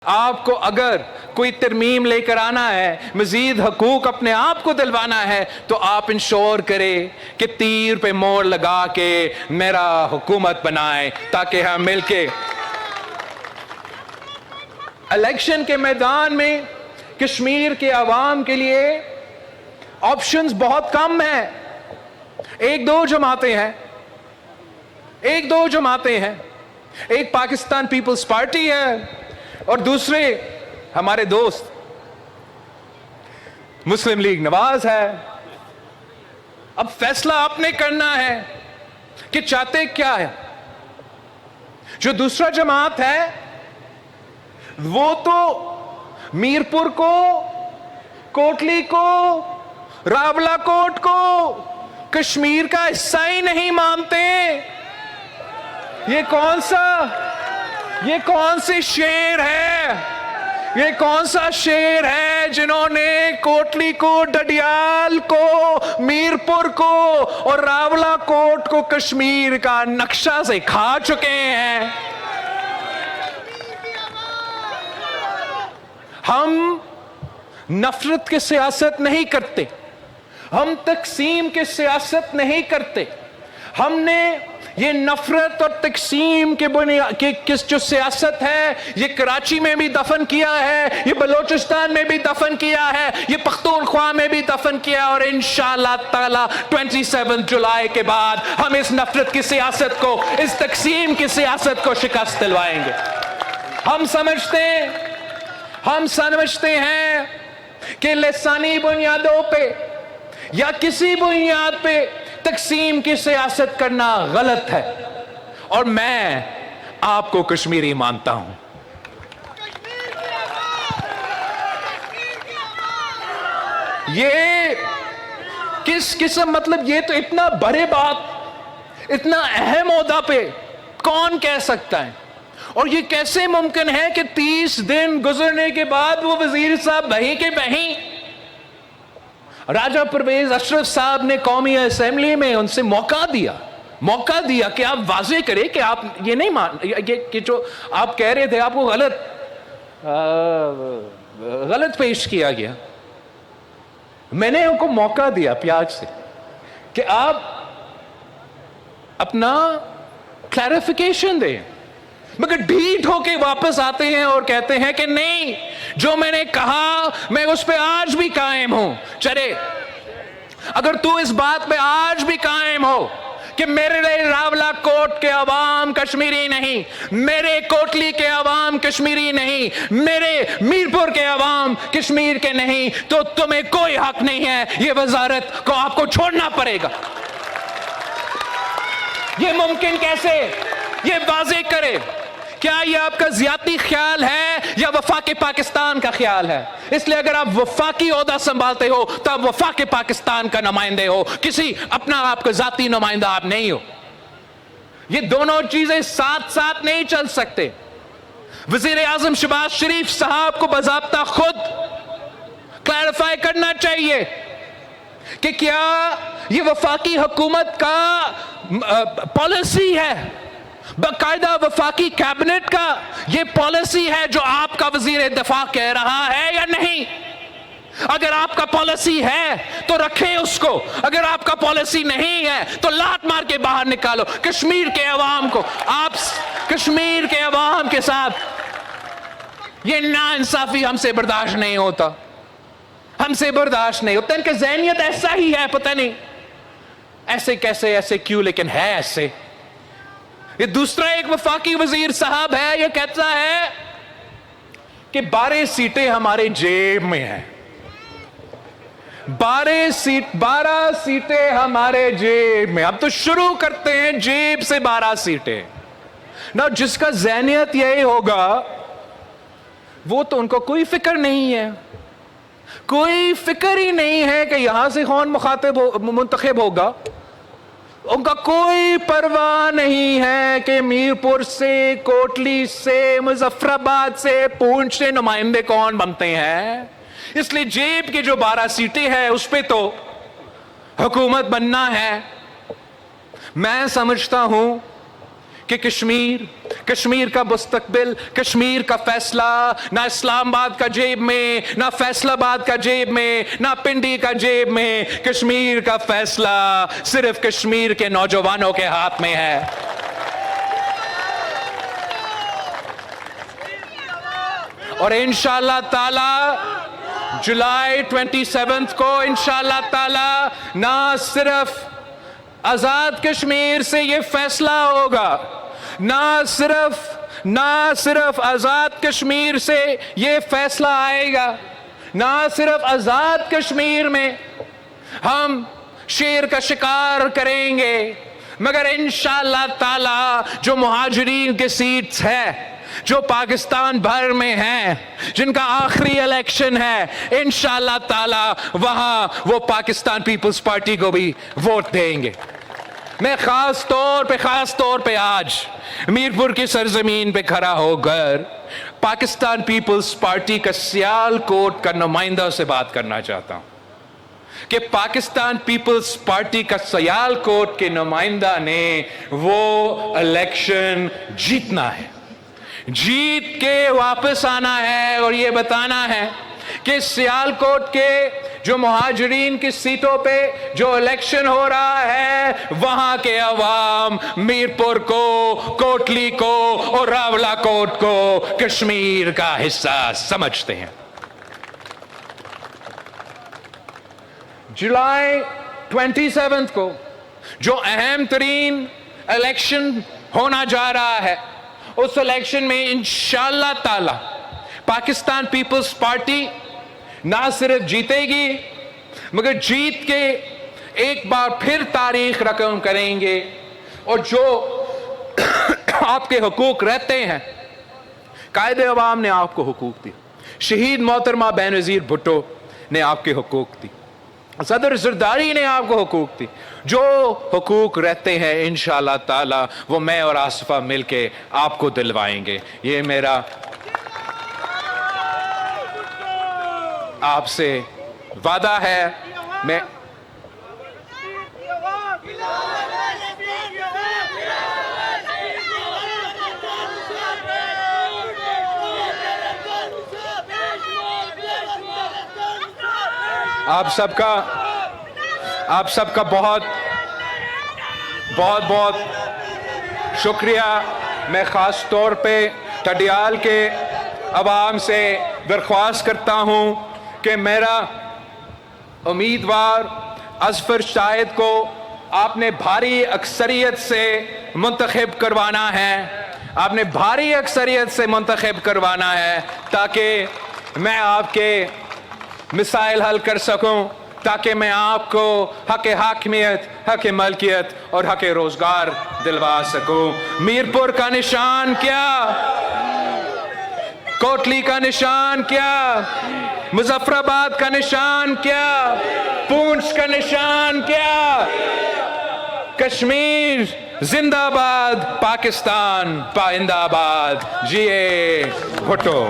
आपको अगर कोई तरमीम लेकर आना है, मजीद हकूक अपने आप को दिलवाना है, तो आप इंश्योर करें कि तीर पे मोहर लगा के मेरा हुकूमत बनाए, ताकि हम मिलके इलेक्शन के मैदान में कश्मीर के अवाम के लिए ऑप्शंस बहुत कम हैं। एक दो जमातें हैं, एक पाकिस्तान पीपल्स पार्टी है और दूसरे हमारे दोस्त मुस्लिम लीग नवाज है। अब फैसला आपने करना है कि चाहते क्या है। जो दूसरा जमात है वो तो मीरपुर को, कोटली को, रावलाकोट को कश्मीर का हिस्सा ही नहीं मानते। ये कौन सी शेर है, ये कौन सा शेर है जिन्होंने कोटली को, डडियाल को, मीरपुर को और रावलाकोट को कश्मीर का नक्शा से खा चुके हैं। हम नफरत की सियासत नहीं करते, हम तकसीम की सियासत नहीं करते। हमने ये नफरत और तकसीम के बुनियाद किस जो सियासत है, ये कराची में भी दफन किया है, ये बलोचिस्तान में भी दफन किया है, ये पख्तूनख्वा में भी दफन किया, और इंशाअल्लाह ताला 27 जुलाई के बाद हम इस नफरत की सियासत को, इस तकसीम की सियासत को शिकस्त दिलवाएंगे। हम समझते हैं कि लिसानी बुनियादों पे या किसी बुनियाद पे तकसीम की सियासत करना गलत है, और मैं आपको कश्मीरी मानता हूं। ये किस किस्म, मतलब ये तो इतना बड़े बात, इतना अहम ओहदा पे कौन कह सकता है, और ये कैसे मुमकिन है कि 30 दिन गुजरने के बाद वो वजीर साहब वहीं के वहीं। राजा परवेज अशरफ साहब ने कौमी असेंबली में उनसे मौका दिया कि आप वाज़ेह करें कि आप ये नहीं मान, ये कि जो आप कह रहे थे आपको गलत पेश किया गया। मैंने उनको मौका दिया प्याज से कि आप अपना क्लैरिफिकेशन दें, मगर ढीठ होके वापस आते हैं और कहते हैं कि नहीं, जो मैंने कहा मैं उस पे आज भी कायम हूं। चले, अगर तू इस बात पे आज भी कायम हो कि मेरे रावलाकोट के अवाम कश्मीरी नहीं, मेरे कोटली के अवाम कश्मीरी नहीं, मेरे मीरपुर के अवाम कश्मीर के नहीं, तो तुम्हें कोई हक नहीं है, ये वजारत को आपको छोड़ना पड़ेगा। ये मुमकिन कैसे, ये वाज़ेह करे। क्या ये आपका ज़ियाती ख्याल है या वफाक पाकिस्तान का ख्याल है? इसलिए अगर आप वफाकी ओहदा संभालते हो तो आप वफाक पाकिस्तान का नुमाइंदे हो, किसी अपना आपका ज़ाती नुमाइंदा आप नहीं हो। ये दोनों चीजें साथ साथ नहीं चल सकते। वज़ीर आज़म शहबाज शरीफ साहब को बाज़ाब्ता खुद क्लैरिफाई करना चाहिए कि क्या ये वफाकी हुकूमत का पॉलिसी है, बाकायदा वफाकी कैबिनेट का ये पॉलिसी है जो आपका वजीर दफा कह रहा है या नहीं। अगर आपका पॉलिसी है तो रखें उसको, अगर आपका पॉलिसी नहीं है तो लात मार के बाहर निकालो। कश्मीर के अवाम को, आप कश्मीर के अवाम के साथ ये नाइंसाफी हमसे बर्दाश्त नहीं होता, हमसे बर्दाश्त नहीं होता। इनका ज़हनियत ऐसा ही है, पता नहीं ऐसे कैसे, ऐसे क्यों, लेकिन है ऐसे। ये दूसरा एक वफाकी वजीर साहब है, ये कहता है कि 12 सीटें हमारे जेब में हैं, 12 सीटें हमारे जेब में। अब तो शुरू करते हैं जेब से 12 सीटें ना। जिसका ज़हनियत यही होगा वो तो, उनको कोई फिक्र नहीं है, कोई फिक्र ही नहीं है कि यहां से कौन मुंतखब होगा। उनका कोई परवाह नहीं है कि मीरपुर से, कोटली से, मुजफ्फराबाद से, पूंछ से नुमाइंदे कौन बनते हैं। इसलिए जेब की जो 12 सीटें हैं उस पे तो हुकूमत बनना है। मैं समझता हूं कि कश्मीर कश्मीर का मुस्तकबिल, कश्मीर का फैसला ना इस्लामाबाद का जेब में, ना फैसलाबाद का जेब में, ना पिंडी का जेब में। कश्मीर का फैसला सिर्फ कश्मीर के नौजवानों के हाथ में है। और इंशाअल्लाह ताला जुलाई 27 को इंशाअल्लाह ताला ना सिर्फ आजाद कश्मीर से ये फैसला होगा, ना सिर्फ आजाद कश्मीर से ये फैसला आएगा, ना सिर्फ आजाद कश्मीर में हम शेर का शिकार करेंगे, मगर इंशाअल्लाह ताला जो मुहाजिरीन के सीट्स है जो पाकिस्तान भर में हैं, जिनका आखिरी इलेक्शन है, इंशाअल्लाह ताला वहां वो पाकिस्तान पीपल्स पार्टी को भी वोट देंगे। मैं खास तौर पे आज मीरपुर की सरजमीन पे खड़ा होकर पाकिस्तान पीपल्स पार्टी का सियालकोट का नुमाइंदा से बात करना चाहता हूं कि पाकिस्तान पीपल्स पार्टी का सियालकोट के नुमाइंदा ने वो इलेक्शन जीतना है, जीत के वापस आना है और ये बताना है कि सियालकोट के जो मुहाजिरीन की सीटों पे जो इलेक्शन हो रहा है वहां के अवाम मीरपुर को, कोटली को और रावलाकोट को कश्मीर का हिस्सा समझते हैं। जुलाई 27 को जो अहम तरीन इलेक्शन होना जा रहा है, उस इलेक्शन में इंशाअल्लाह ताला पाकिस्तान पीपल्स पार्टी ना सिर्फ जीतेगी मगर जीत के एक बार फिर तारीख रकम करेंगे और जो आपके हुकूक रहते हैं, कायदे अवाम ने आपको हुकूक दी, शहीद मोहतरमा बेनज़ीर भुट्टो ने आपके हुकूक दी, सदर जरदारी ने आपको हुकूक दी, जो हुकूक रहते हैं इंशाअल्लाह ताला वो मैं और आसिफा मिलके आपको दिलवाएंगे। ये मेरा आपसे वादा है। मैं आप सबका बहुत शुक्रिया। मैं ख़ास तौर पे टडियाल के अवाम से दरख्वास्त करता हूँ कि मेरा उम्मीदवार अज़फ़र शाहिद को आपने भारी अक्सरियत से मुंतखब करवाना है, आपने भारी अक्सरियत से मुंतखब करवाना है ताकि मैं आपके मिसाइल हल कर सकूं, ताकि मैं आपको हक हाकिमियत, हक मलकियत और हक रोजगार दिलवा सकूं। मीरपुर का निशान क्या, कोटली का निशान क्या, मुजफ्फराबाद का निशान क्या, पूंछ का निशान क्या? कश्मीर जिंदाबाद, पाकिस्तान पाइंदाबाद। जिए भुट्टो।